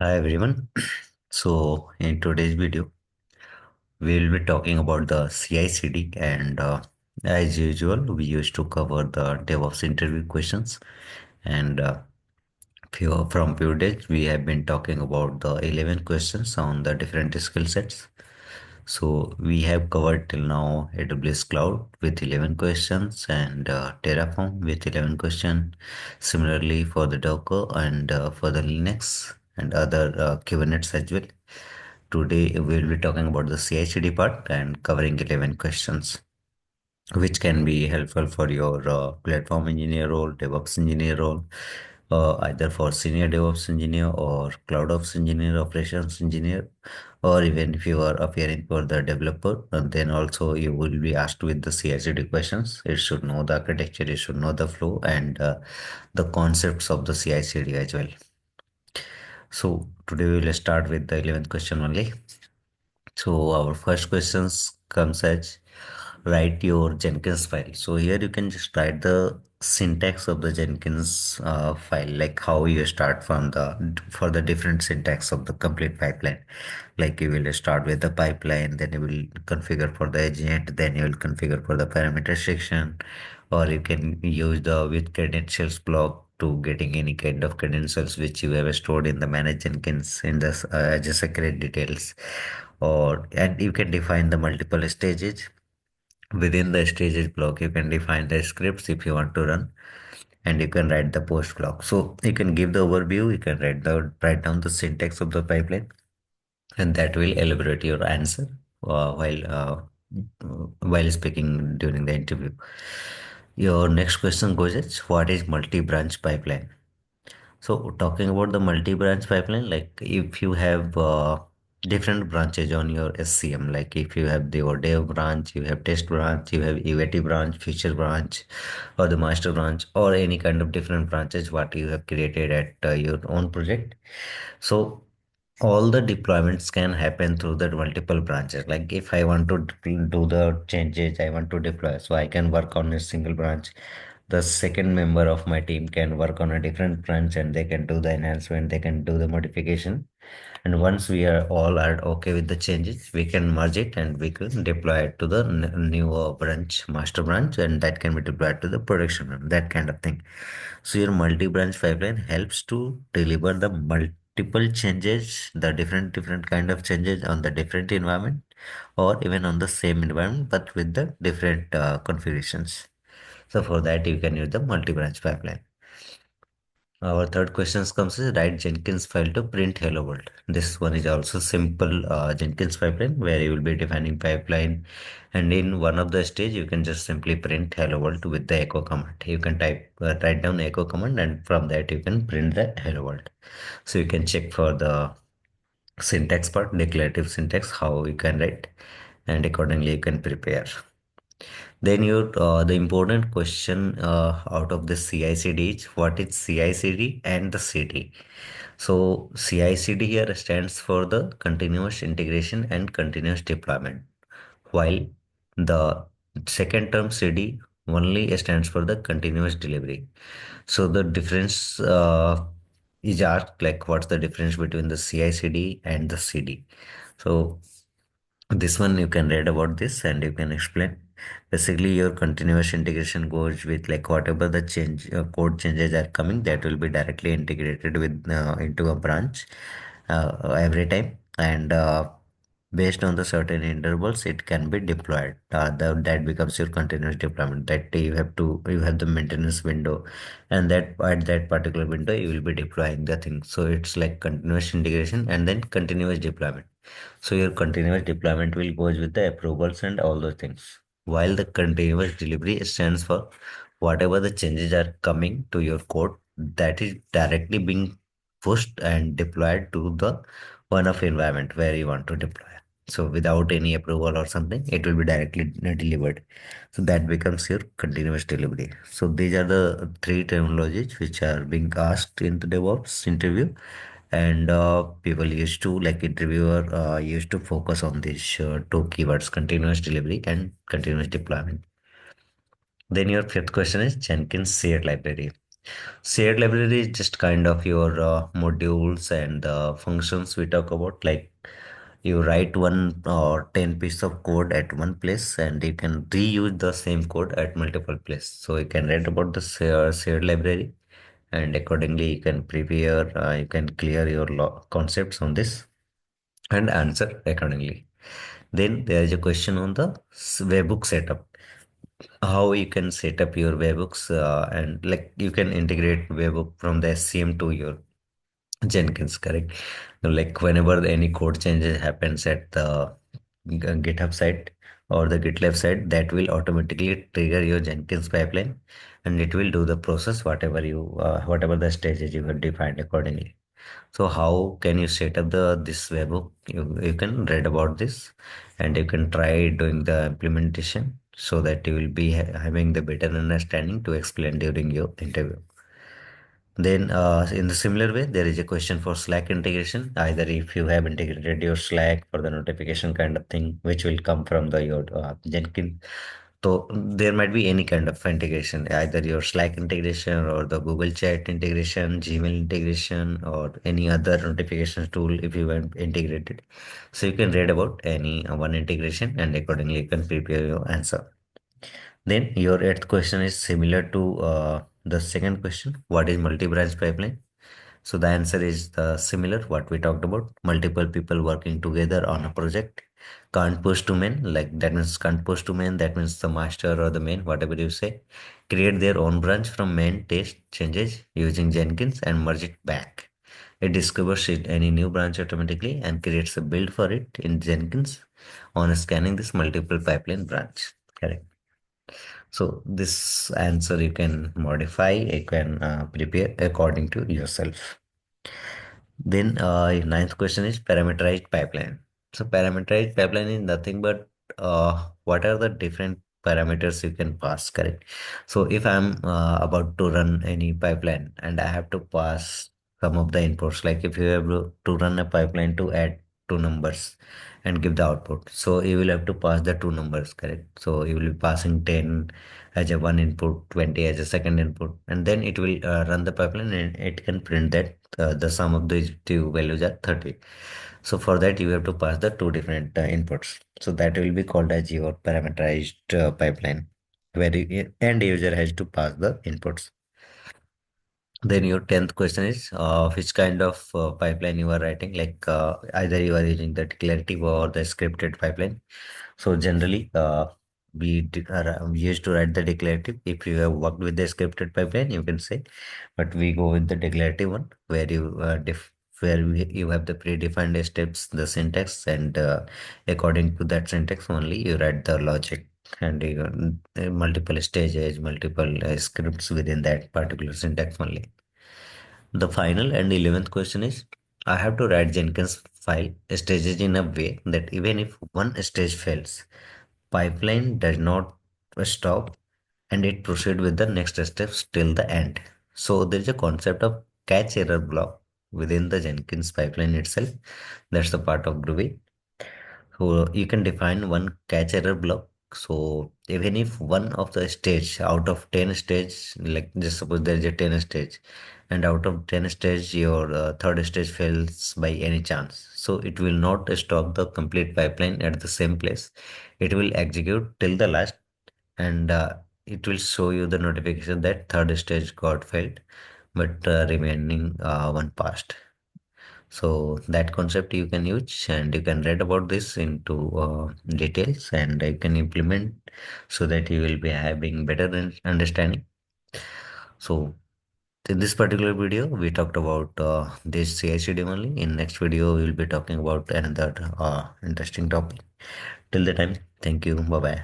Hi everyone. So in today's video, we will be talking about the CI/CD and as usual, we used to cover the DevOps interview questions and from few days we have been talking about the 11 questions on the different skill sets. So we have covered till now AWS Cloud with 11 questions and Terraform with 11 questions. Similarly for the Docker and for the Linux and other Kubernetes as well. Today we'll be talking about the CI/CD part and covering 11 questions, which can be helpful for your platform engineer role, DevOps engineer role, either for senior DevOps engineer or cloud ops engineer, operations engineer, or even if you are appearing for the developer, and then also you will be asked with the CI/CD questions. It should know the architecture, it should know the flow and the concepts of the CI/CD as well. So today we will start with the 11th question only. So our first questions comes as write your Jenkins file. So here you can just write the syntax of the Jenkins file, like how you start from the for the different syntax of the complete pipeline. Like you will start with the pipeline, then you will configure for the agent, then you will configure for the parameter section, or you can use the with credentials block to getting any kind of credentials which you have stored in the manage Jenkins in the as a secret details, or and you can define the multiple stages. Within the stages block, you can define the scripts if you want to run, and you can write the post block. So you can give the overview, you can write down the syntax of the pipeline, and that will elaborate your answer while speaking during the interview. Your next question goes as what is multi-branch pipeline? So talking about the multi-branch pipeline, like if you have different branches on your SCM, like if you have your dev branch, you have test branch, you have UAT branch, feature branch, or the master branch, or any kind of different branches what you have created at your own project. So all the deployments can happen through the multiple branches. Like if I want to do the changes, I want to deploy, so I can work on a single branch. The second member of my team can work on a different branch and they can do the enhancement, they can do the modification. And once we are all are okay with the changes, we can merge it and we can deploy it to the new branch, master branch, and that can be deployed to the production run, that kind of thing. So your multi-branch pipeline helps to deliver the multiple changes, the different kind of changes on the different environment, or even on the same environment, but with the different configurations. So for that, you can use the multi-branch pipeline. Our third question comes is write Jenkins file to print hello world. This one is also simple Jenkins pipeline where you will be defining pipeline, and in one of the stage you can just simply print hello world with the echo command. You can write down echo command, and from that you can print the hello world. So you can check for the syntax part, declarative syntax, how you can write, and accordingly you can prepare. Then your the important question out of the CI/CD is what is CI/CD and the CD. So CI/CD here stands for the continuous integration and continuous deployment, while the second term CD only stands for the continuous delivery. So the difference is asked like what's the difference between the CI/CD and the CD. So this one you can read about this and you can explain. Basically, your continuous integration goes with like whatever the change code changes are coming, that will be directly integrated with into a branch every time, and based on the certain intervals, it can be deployed. That becomes your continuous deployment. That you have the maintenance window, and that at that particular window you will be deploying the thing. So it's like continuous integration and then continuous deployment. So your continuous deployment will goes with the approvals and all those things. While the continuous delivery stands for whatever the changes are coming to your code, that is directly being pushed and deployed to the one of environment where you want to deploy. So without any approval or something, it will be directly delivered. So that becomes your continuous delivery. So these are the three terminologies which are being asked in the DevOps interview, and people used to like interviewer used to focus on these two keywords: continuous delivery and continuous deployment. Then your fifth question is Jenkins shared library. Shared library is just kind of your modules and functions we talk about. Like you write one or 10 piece of code at one place and you can reuse the same code at multiple places. So you can read about the shared library and accordingly you can prepare, you can clear your concepts on this and answer accordingly. Then there is a question on the webhook setup. How you can set up your webhooks and like you can integrate webhook from the SCM to your Jenkins, correct? Like whenever any code changes happens at the GitHub site or the GitLab site, that will automatically trigger your Jenkins pipeline, and it will do the process whatever the stages you have defined accordingly. So how can you set up the this webhook? You can read about this, and you can try doing the implementation so that you will be having the better understanding to explain during your interview. Then, in the similar way, there is a question for Slack integration. Either if you have integrated your Slack for the notification kind of thing, which will come from the your Jenkins. So there might be any kind of integration, either your Slack integration or the Google Chat integration, Gmail integration, or any other notification tool if you have integrated. So you can read about any one integration and accordingly you can prepare your answer. Then your eighth question is similar to the second question. What is multi-branch pipeline? So the answer is similar what we talked about. Multiple people working together on a project. Can't push to main, like that means can't push to main. That means the master or the main, whatever you say. Create their own branch from main test changes using Jenkins and merge it back. It discovers it any new branch automatically and creates a build for it in Jenkins on scanning this multiple pipeline branch. Correct. So this answer you can modify, you can prepare according to yourself. Then ninth question is parameterized pipeline. So parameterized pipeline is nothing but what are the different parameters you can pass, correct? So if I'm about to run any pipeline and I have to pass some of the inputs, like if you have to run a pipeline to add two numbers and give the output. So you will have to pass the two numbers, correct? So you will be passing 10 as a one input, 20 as a second input, and then it will run the pipeline and it can print that the sum of these two values are 30. So for that you have to pass the two different inputs. So that will be called as your parameterized pipeline, where the end user has to pass the inputs. Then your 10th question is which kind of pipeline you are writing, like either you are using the declarative or the scripted pipeline. So generally, we used to write the declarative. If you have worked with the scripted pipeline, you can say, but we go with the declarative one where you have the predefined steps, the syntax, and according to that syntax only you write the logic and multiple stages, multiple scripts within that particular syntax only. The final and 11th question is I have to write Jenkins file stages in a way that even if one stage fails, pipeline does not stop and it proceed with the next steps till the end. So there is a concept of catch error block within the Jenkins pipeline itself. That's the part of Groovy. So you can define one catch error block. So even if one of the stage out of 10 stage, like just suppose there is a 10 stage and out of 10 stage, your third stage fails by any chance. So it will not stop the complete pipeline at the same place. It will execute till the last and it will show you the notification that third stage got failed, but remaining one passed. So that concept you can use and you can read about this into details and you can implement so that you will be having better understanding. So in this particular video, we talked about this CI/CD only. In next video, we will be talking about another interesting topic. Till the time, thank you. Bye bye.